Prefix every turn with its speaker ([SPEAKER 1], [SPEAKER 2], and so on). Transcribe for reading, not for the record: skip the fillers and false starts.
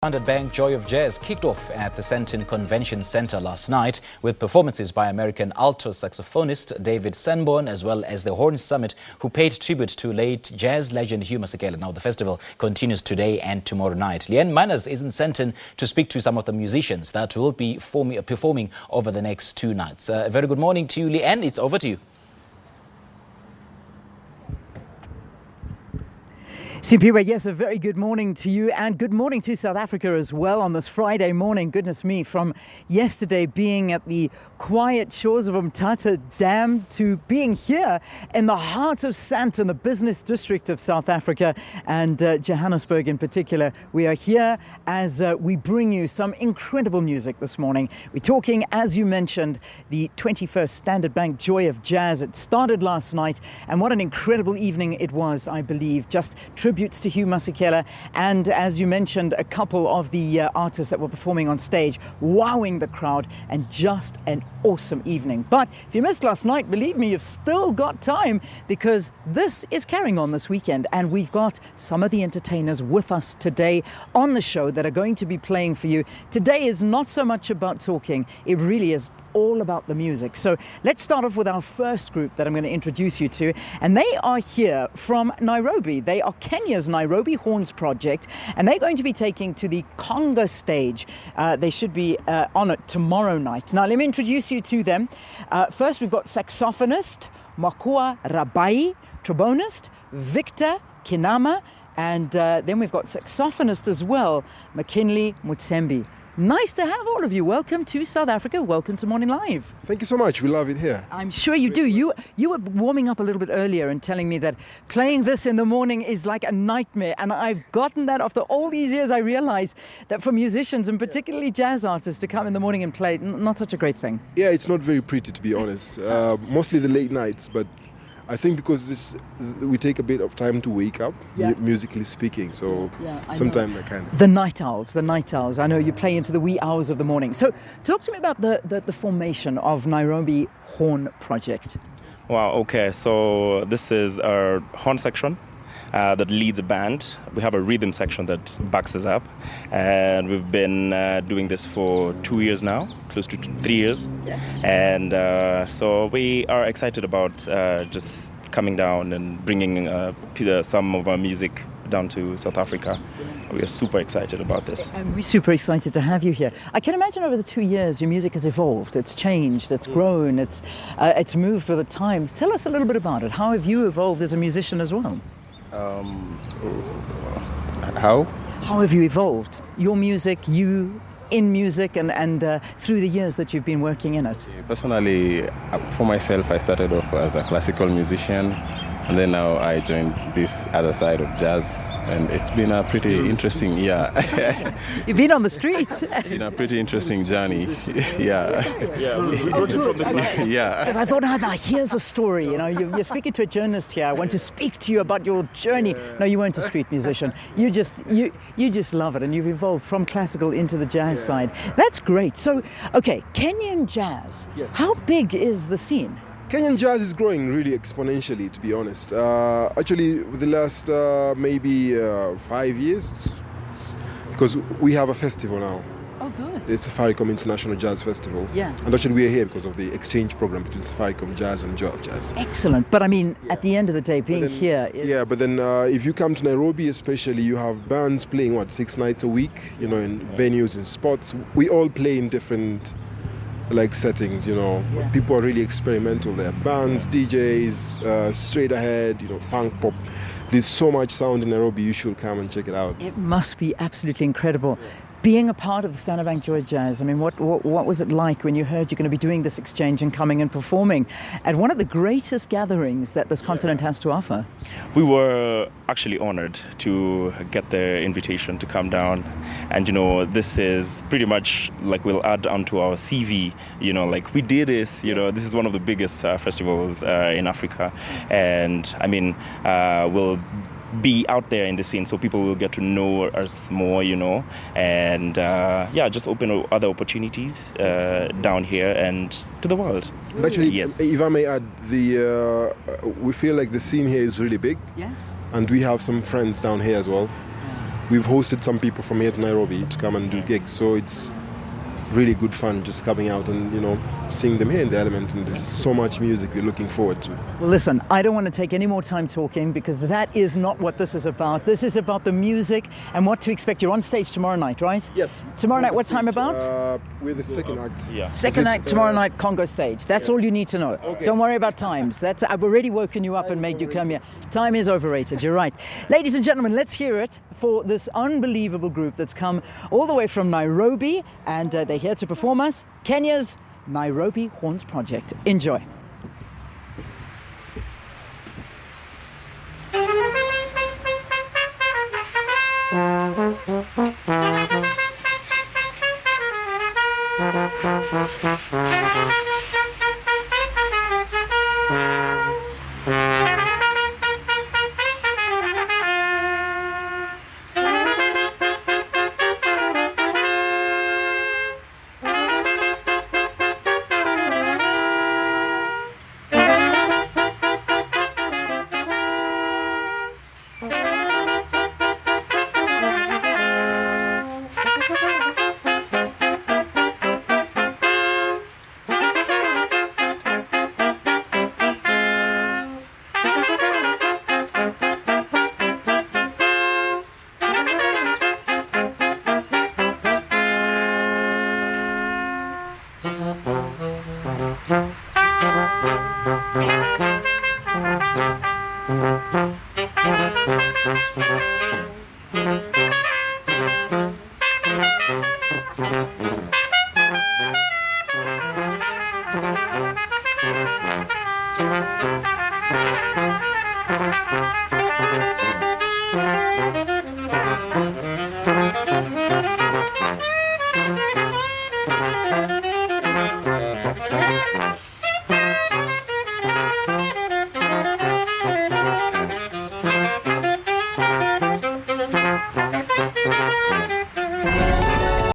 [SPEAKER 1] Standard Bank Joy of Jazz kicked off at the Senton Convention Center last night with performances by American alto saxophonist David Sanborn as well as the Horn Summit, who paid tribute to late jazz legend Hugh Masekela. Now the festival continues today and tomorrow night. Leanne Manners is in Senton to speak to some of the musicians that will be performing over the next 2 nights. A very good morning to you, Leanne. It's over to you.
[SPEAKER 2] Simpiwe, yes, a very good morning to you and good morning to South Africa as well on this Friday morning. Goodness me, from yesterday being at the quiet shores of Umtata Dam to being here in the heart of Sandton, the business district of South Africa and Johannesburg in particular. We are here as we bring you some incredible music this morning. We're talking, as you mentioned, the 21st Standard Bank Joy of Jazz. It started last night and what an incredible evening it was, I believe. Just tributes to Hugh Masekela and, as you mentioned, a couple of the artists that were performing on stage, wowing the crowd, and just an awesome evening. But if you missed last night, believe me, you've still got time, because this is carrying on this weekend and we've got some of the entertainers with us today on the show that are going to be playing for you. Today is not so much about talking, it really is all about the music. So let's start off with our first group that I'm going to introduce you to, and they are here from Nairobi. They are Kenya's Nairobi Horns Project, and they're going to be taking to the Conga Stage. They should be on it tomorrow night. Now let me introduce you to them. First we've got saxophonist Mokua Rabai, trombonist Victor Kinama, and then we've got saxophonist as well, MacKinlay Mutsembi. Nice to have all of you. Welcome to South Africa. Welcome to Morning Live.
[SPEAKER 3] Thank you so much. We love it here.
[SPEAKER 2] I'm sure you do. You were warming up a little bit earlier and telling me that playing this in the morning is like a nightmare. And I've gotten that after all these years. I realize that for musicians and particularly jazz artists to come in the morning and play, not such a great thing.
[SPEAKER 3] Yeah, it's not very pretty, to be honest. Mostly the late nights, but I think because we take a bit of time to wake up, musically speaking, so sometimes I can.
[SPEAKER 2] The night owls. I know you play into the wee hours of the morning. So talk to me about the formation of Nairobi Horn Project.
[SPEAKER 4] Wow, okay, so this is our horn section that leads a band. We have a rhythm section that backs us up, and we've been doing this for 2 years now, close to 3 years. Yeah. And so we are excited about just coming down and bringing some of our music down to South Africa. We are super excited about this.
[SPEAKER 2] And we're super excited to have you here. I can imagine over the 2 years your music has evolved, it's changed, it's grown, it's moved with the times. Tell us a little bit about it. How have you evolved as a musician as well?
[SPEAKER 4] How?
[SPEAKER 2] How have you evolved? Your music, you in music, and through the years that you've been working in it?
[SPEAKER 5] Personally, for myself, I started off as a classical musician, and then now I joined this other side of jazz. And it's been a pretty interesting,
[SPEAKER 2] You've been on the streets.
[SPEAKER 5] It's been a pretty interesting journey, yeah.
[SPEAKER 2] Because I thought, here's a story. You know, you're speaking to a journalist here. I want to speak to you about your journey. No, you weren't a street musician. You just love it, and you've evolved from classical into the jazz side. That's great. So, okay, Kenyan jazz. Yes. How big is the scene?
[SPEAKER 3] Kenyan jazz is growing really exponentially, to be honest. Actually, with the last maybe 5 years, because we have a festival now.
[SPEAKER 2] Oh, good.
[SPEAKER 3] The Safaricom International Jazz Festival.
[SPEAKER 2] Yeah.
[SPEAKER 3] And actually we are here because of the exchange program between Safaricom Jazz and Joy of Jazz.
[SPEAKER 2] Excellent. But I mean, at the end of the day, being here is...
[SPEAKER 3] Yeah, but then if you come to Nairobi especially, you have bands playing, 6 nights a week, in venues and spots. We all play in different settings, People are really experimental there. Bands, DJs, straight ahead, funk, pop. There's so much sound in Nairobi, you should come and check it out.
[SPEAKER 2] It must be absolutely incredible. Being a part of the Standard Bank Joy of Jazz, I mean, what was it like when you heard you're going to be doing this exchange and coming and performing at one of the greatest gatherings that this continent has to offer?
[SPEAKER 4] We were actually honored to get the invitation to come down. And, this is pretty much like we'll add onto our CV, we did this, this is one of the biggest festivals in Africa. And, I mean, we'll be out there in the scene so people will get to know us more, and just open other opportunities down here and to the world.
[SPEAKER 3] Actually, yes. If I may add, we feel like the scene here is really big, and we have some friends down here as well. we've hosted some people from here to Nairobi to come and do gigs. So it's really good fun just coming out and, you know, seeing them here in the element. And there's so much music we're looking forward to.
[SPEAKER 2] Well, listen, I don't want to take any more time talking because that is not what this is about. This is about the music and what to expect. You're on stage tomorrow night, right?
[SPEAKER 3] Yes.
[SPEAKER 2] Tomorrow night, what time about?
[SPEAKER 3] We're the second act.
[SPEAKER 4] Yeah.
[SPEAKER 2] Second act tomorrow night, Conga Stage. That's all you need to know.
[SPEAKER 3] Okay.
[SPEAKER 2] Don't worry about times. I've already woken you up and made you come here. Time is overrated. You're right. Ladies and gentlemen, let's hear it for this unbelievable group that's come all the way from Nairobi, and they're here to perform us Kenya's Nairobi Horns Project. Enjoy.